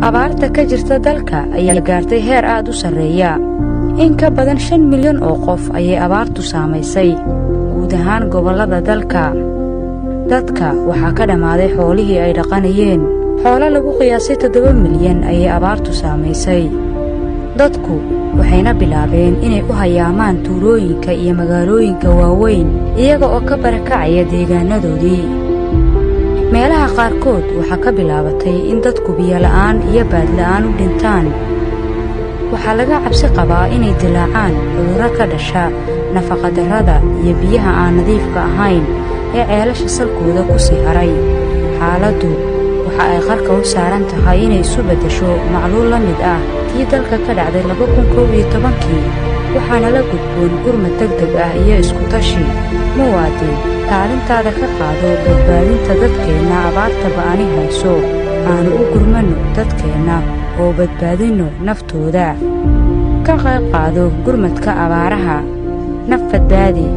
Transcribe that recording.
abaarta ka jirta dalka ayaa gaartay heer aad u sarreeya. In ka badan 5 milyan oo qof ayay abaartu saamaysay guud ahaan gobollada dalka. Dadka waxaa ka dhamaaday xoolihii ay dhaqanayeen. Xoolo lagu qiyaasay 7 milyan ayay abaartu saamaysay. Dadku waxayna bilaabeen inay u hayaamaan tuulooyinka iyo magaalooyinka waaweyn iyaga oo ka barakacaya deegaanadoodii. meelaha qaarkood waxaa ka bilaabatay in dadku biyo la'aan iyo baad la'aan u dhintaan. waxaa laga cabsi qabaa inay dilaacaan cudurro ka dhasha nafaqa darrada iyo biyaha aan nadiifka ahayn ee ceelasha salkooda ku sii haray. xaaladdu waxa ay qarka u saaran tahay inay isu beddesho macluul la mid ah tii dalka ka dhacday 2011kii. waxaana la gudboon gurmad degdeg ah iyo isku tashi. muwaadin, kaalintaada ka qaado badbaadinta dadkeenna abaarta ba'ani hayso. aanu u gurmanno dadkeenna oo badbaadinno naftooda. ka qayb qaado gurmadka abaaraha. naf badbaadi.